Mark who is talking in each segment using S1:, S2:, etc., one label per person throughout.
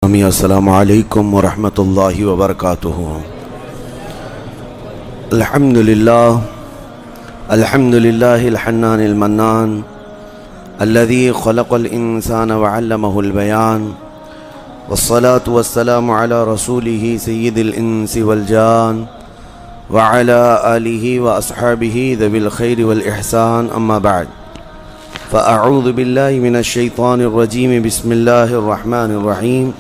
S1: السلام علیکم ورحمۃ اللہ وبرکاتہ۔ الحمد للہ الحنان المنان الذي خلق الانسان وعلمه البيان، والصلاة والسلام على رسوله سید الانس والجان وعلى آلہ واصحابہ ذوی الخیر والاحسان، اما بعد فاعوذ باللہ من الشیطان الرجیم، بسم اللہ الرحمن الرحیم۔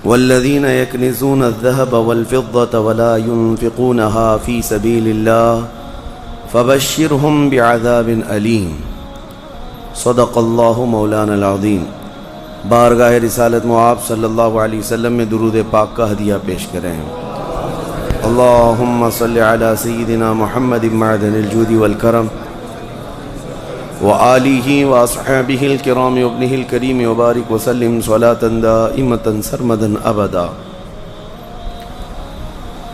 S1: والذین یکنزون الذهب والفضة ولا ينفقونها في سبیل اللہ فبشرهم بعذاب علیم۔ صدق اللہ مولانا العظیم۔ بارگاہ رسالت مآب صلی اللہ علیہ وسلم میں درود پاک کا ہدیہ پیش کریں۔ اللہم صلی علی سیدنا محمد معدن الجود والکرم وآلہ واصحابہ الکرام وابنہ الکریم وبارک وسلم صلاۃ دائمۃ سرمدا ابدا۔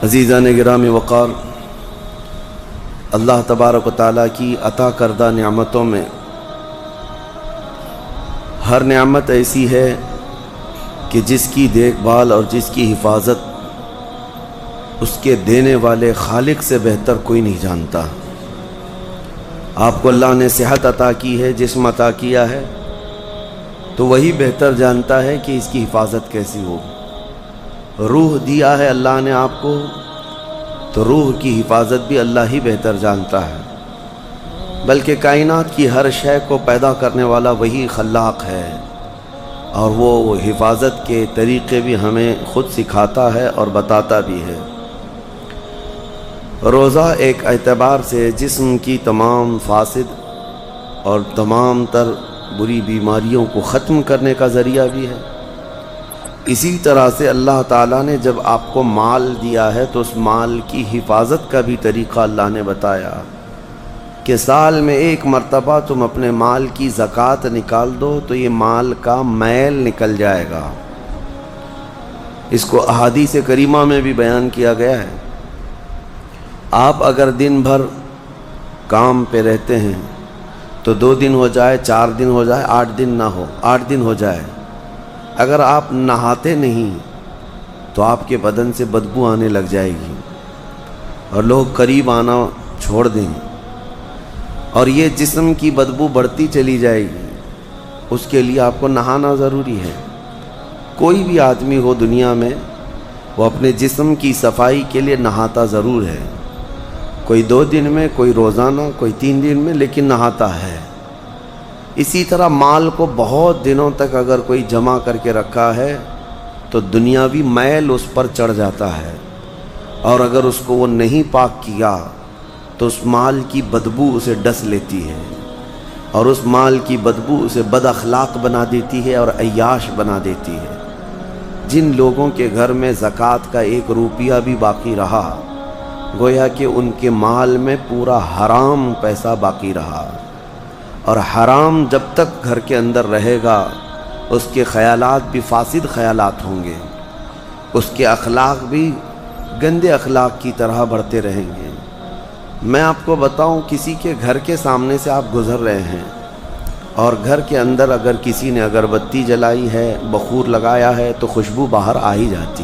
S1: عزیزان گرامی وقار، اللہ تبارک و تعالیٰ کی عطا کردہ نعمتوں میں ہر نعمت ایسی ہے کہ جس کی دیکھ بھال اور جس کی حفاظت اس کے دینے والے خالق سے بہتر کوئی نہیں جانتا۔ آپ کو اللہ نے صحت عطا کی ہے، جسم عطا کیا ہے، تو وہی بہتر جانتا ہے کہ اس کی حفاظت کیسی ہو۔ روح دیا ہے اللہ نے آپ کو، تو روح کی حفاظت بھی اللہ ہی بہتر جانتا ہے، بلکہ کائنات کی ہر شے کو پیدا کرنے والا وہی خلاق ہے، اور وہ حفاظت کے طریقے بھی ہمیں خود سکھاتا ہے اور بتاتا بھی ہے۔ روزہ ایک اعتبار سے جسم کی تمام فاسد اور تمام تر بری بیماریوں کو ختم کرنے کا ذریعہ بھی ہے۔ اسی طرح سے اللہ تعالیٰ نے جب آپ کو مال دیا ہے تو اس مال کی حفاظت کا بھی طریقہ اللہ نے بتایا کہ سال میں ایک مرتبہ تم اپنے مال کی زکوٰۃ نکال دو تو یہ مال کا میل نکل جائے گا۔ اس کو احادیث کریمہ میں بھی بیان کیا گیا ہے۔ آپ اگر دن بھر کام پہ رہتے ہیں تو 2 دن ہو جائے، 4 دن ہو جائے، 8 دن نہ ہو، 8 دن ہو جائے، اگر آپ نہاتے نہیں تو آپ کے بدن سے بدبو آنے لگ جائے گی اور لوگ قریب آنا چھوڑ دیں، اور یہ جسم کی بدبو بڑھتی چلی جائے گی۔ اس کے لیے آپ کو نہانا ضروری ہے۔ کوئی بھی آدمی ہو دنیا میں، وہ اپنے جسم کی صفائی کے لیے نہاتا ضرور ہے، کوئی 2 دن میں، کوئی روزانہ، کوئی 3 دن میں، لیکن نہاتا ہے۔ اسی طرح مال کو بہت دنوں تک اگر کوئی جمع کر کے رکھا ہے تو دنیاوی میل اس پر چڑھ جاتا ہے، اور اگر اس کو وہ نہیں پاک کیا تو اس مال کی بدبو اسے ڈس لیتی ہے، اور اس مال کی بدبو اسے بد اخلاق بنا دیتی ہے اور عیاش بنا دیتی ہے۔ جن لوگوں کے گھر میں زکوٰۃ کا 1 روپیہ بھی باقی رہا، گویا کہ ان کے مال میں پورا حرام پیسہ باقی رہا، اور حرام جب تک گھر کے اندر رہے گا اس کے خیالات بھی فاسد خیالات ہوں گے، اس کے اخلاق بھی گندے اخلاق کی طرح بڑھتے رہیں گے۔ میں آپ کو بتاؤں، کسی کے گھر کے سامنے سے آپ گزر رہے ہیں اور گھر کے اندر اگر کسی نے اگربتی جلائی ہے، بخور لگایا ہے، تو خوشبو باہر آ ہی جاتی،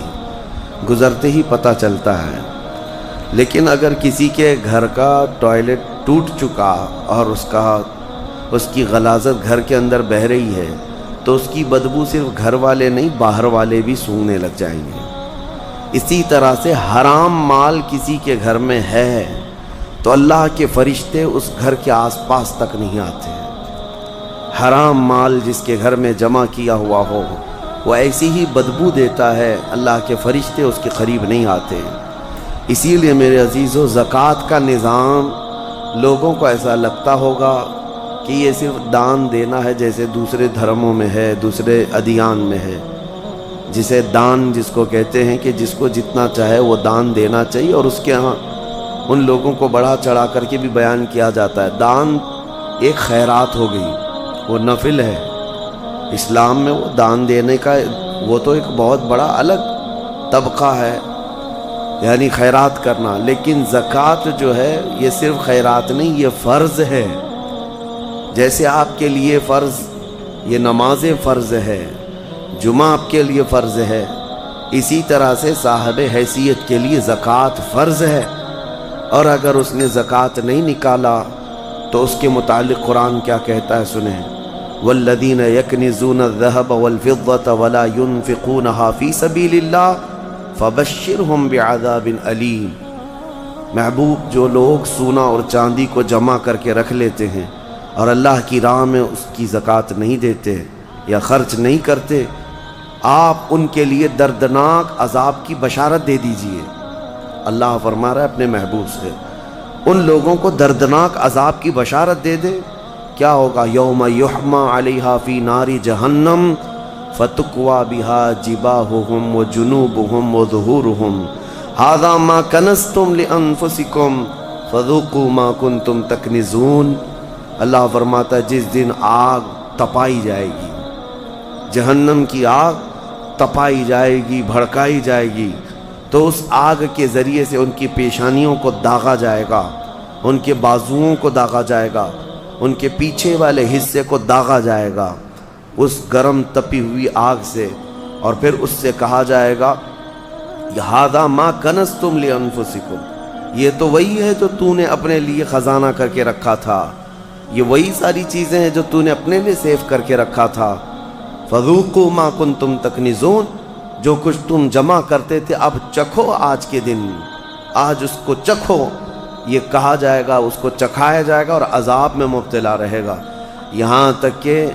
S1: گزرتے ہی پتہ چلتا ہے۔ لیکن اگر کسی کے گھر کا ٹوائلٹ ٹوٹ چکا اور اس کی غلاظت گھر کے اندر بہہ رہی ہے تو اس کی بدبو صرف گھر والے نہیں، باہر والے بھی سونگنے لگ جائیں گے۔ اسی طرح سے حرام مال کسی کے گھر میں ہے تو اللہ کے فرشتے اس گھر کے آس پاس تک نہیں آتے۔ حرام مال جس کے گھر میں جمع کیا ہوا ہو وہ ایسی ہی بدبو دیتا ہے، اللہ کے فرشتے اس کے قریب نہیں آتے۔ اسی لیے میرے عزیزو، زکوٰۃ کا نظام لوگوں کو ایسا لگتا ہوگا کہ یہ صرف دان دینا ہے، جیسے دوسرے دھرموں میں ہے، دوسرے ادیان میں ہے، جسے دان جس کو کہتے ہیں کہ جس کو جتنا چاہے وہ دان دینا چاہیے، اور اس کے ہاں ان لوگوں کو بڑھا چڑھا کر کے بھی بیان کیا جاتا ہے۔ دان ایک خیرات ہو گئی، وہ نفل ہے۔ اسلام میں وہ دان دینے کا وہ تو ایک بہت بڑا الگ طبقہ ہے، یعنی خیرات کرنا، لیکن زکوٰۃ جو ہے یہ صرف خیرات نہیں، یہ فرض ہے۔ جیسے آپ کے لیے فرض یہ نماز فرض ہے، جمعہ آپ کے لیے فرض ہے، اسی طرح سے صاحب حیثیت کے لیے زکوٰۃ فرض ہے، اور اگر اس نے زکوٰۃ نہیں نکالا تو اس کے متعلق قرآن کیا کہتا ہے سنیں، والذین یکنزون الذهب والفضة ولا ينفقونها فی سبیل اللہ فبشرهم بعذاب علیم۔ محبوب، جو لوگ سونا اور چاندی کو جمع کر کے رکھ لیتے ہیں اور اللہ کی راہ میں اس کی زکوٰۃ نہیں دیتے یا خرچ نہیں کرتے، آپ ان کے لیے دردناک عذاب کی بشارت دے دیجئے۔ اللہ فرما رہا ہے اپنے محبوب سے، ان لوگوں کو دردناک عذاب کی بشارت دے دے۔ کیا ہوگا؟ یوم یحما علیہا فی نار جہنم فتکوی بہا جباہہم وجنوبہم وظہورہم ھذا ما کنزتم لانفسکم فذوقوا ما کنتم تکنزون۔ اللہ فرماتا ہے جس دن آگ تپائی جائے گی، جہنم کی آگ تپائی جائے گی، بھڑکائی جائے گی، تو اس آگ کے ذریعے سے ان کی پیشانیوں کو داغا جائے گا، ان کے بازوؤں کو داغا جائے گا، ان کے پیچھے والے حصے کو داغا جائے گا اس گرم تپی ہوئی آگ سے، اور پھر اس سے کہا جائے گا ھذا ما کنزتم لانفسکم، یہ تو وہی ہے جو تو نے اپنے لیے خزانہ کر کے رکھا تھا، یہ وہی ساری چیزیں ہیں جو تو نے اپنے لیے سیو کر کے رکھا تھا۔ فذوقوا ما کنتم تکنزون، جو کچھ تم جمع کرتے تھے اب چکھو آج کے دن، آج اس کو چکھو، یہ کہا جائے گا، اس کو چکھایا جائے گا اور عذاب میں مبتلا رہے گا۔ یہاں تک کہ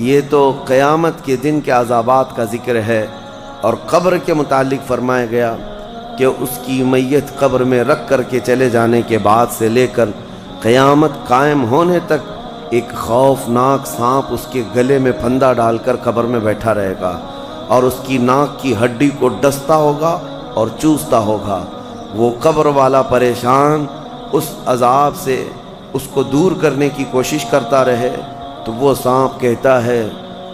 S1: یہ تو قیامت کے دن کے عذابات کا ذکر ہے، اور قبر کے متعلق فرمایا گیا کہ اس کی میت قبر میں رکھ کر کے چلے جانے کے بعد سے لے کر قیامت قائم ہونے تک ایک خوفناک سانپ اس کے گلے میں پھندا ڈال کر قبر میں بیٹھا رہے گا، اور اس کی ناک کی ہڈی کو ڈستا ہوگا اور چوستا ہوگا۔ وہ قبر والا پریشان اس عذاب سے اس کو دور کرنے کی کوشش کرتا رہے، تو وہ سانپ کہتا ہے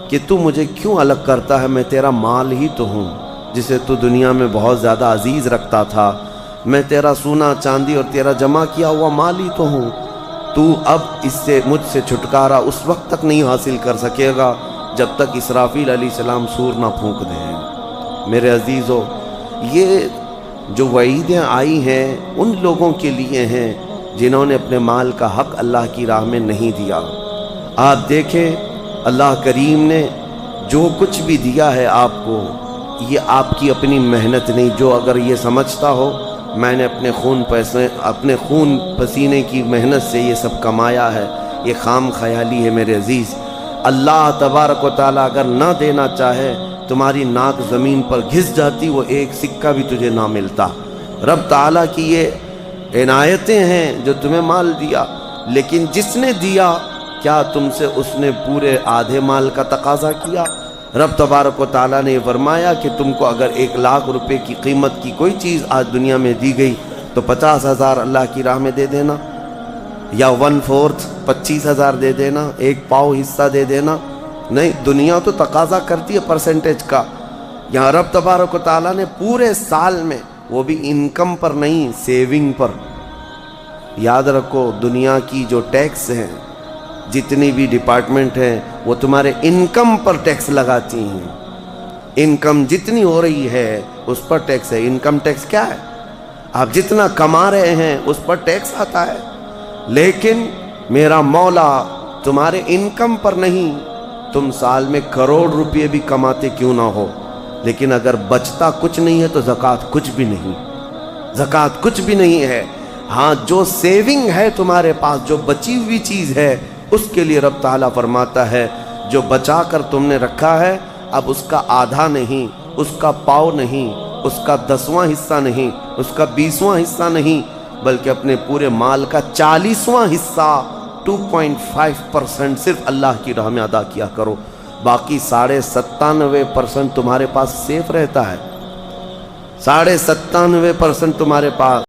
S1: کہ تو مجھے کیوں الگ کرتا ہے، میں تیرا مال ہی تو ہوں جسے تو دنیا میں بہت زیادہ عزیز رکھتا تھا، میں تیرا سونا چاندی اور تیرا جمع کیا ہوا مال ہی تو ہوں، تو اب اس سے مجھ سے چھٹکارا اس وقت تک نہیں حاصل کر سکے گا جب تک اسرافیل علیہ السلام سور نہ پھونک دیں۔ میرے عزیزو، یہ جو وعیدیں آئی ہیں ان لوگوں کے لیے ہیں جنہوں نے اپنے مال کا حق اللہ کی راہ میں نہیں دیا۔ آپ دیکھیں اللہ کریم نے جو کچھ بھی دیا ہے آپ کو، یہ آپ کی اپنی محنت نہیں، جو اگر یہ سمجھتا ہو میں نے اپنے خون پسینے کی محنت سے یہ سب کمایا ہے، یہ خام خیالی ہے میرے عزیز۔ اللہ تبارک و تعالیٰ اگر نہ دینا چاہے تمہاری ناک زمین پر گھس جاتی، وہ ایک سکہ بھی تجھے نہ ملتا۔ رب تعالیٰ کی یہ عنایتیں ہیں جو تمہیں مال دیا، لیکن جس نے دیا کیا تم سے اس نے پورے آدھے مال کا تقاضا کیا؟ رب تبارک و تعالیٰ نے فرمایا کہ تم کو اگر 1,00,000 روپے کی قیمت کی کوئی چیز آج دنیا میں دی گئی تو 50,000 اللہ کی راہ میں دے دینا، یا 1/4 25,000 دے دینا، 1 پاؤ حصہ دے دینا۔ نہیں، دنیا تو تقاضا کرتی ہے پرسنٹیج کا۔ یہاں رب تبارک و تعالیٰ نے پورے سال میں، وہ بھی انکم پر نہیں، سیونگ پر۔ یاد رکھو دنیا کی جو ٹیکس ہیں، جتنی بھی ڈپارٹمنٹ ہیں، وہ تمہارے انکم پر ٹیکس لگاتی ہیں۔ انکم جتنی ہو رہی ہے اس پر ٹیکس ہے۔ انکم ٹیکس کیا ہے؟ آپ جتنا کما رہے ہیں اس پر ٹیکس آتا ہے، لیکن میرا مولا تمہارے انکم پر نہیں۔ تم سال میں کروڑ روپے بھی کماتے کیوں نہ ہو، لیکن اگر بچتا کچھ نہیں ہے تو زکوٰۃ کچھ بھی نہیں، زکوٰۃ کچھ بھی نہیں ہے۔ ہاں، جو سیونگ ہے تمہارے پاس، جو بچی ہوئی چیز ہے، اس کے لیے رب تعالیٰ فرماتا ہے جو بچا کر تم نے رکھا ہے، اب اس کا آدھا نہیں، اس کا پاؤ نہیں، اس کا 10واں حصہ نہیں، اس کا 20واں حصہ نہیں، بلکہ اپنے پورے مال کا 40واں حصہ 2.5% صرف اللہ کی راہ میں ادا کیا کرو۔ باقی 97.5% تمہارے پاس سیف رہتا ہے، 97.5% تمہارے پاس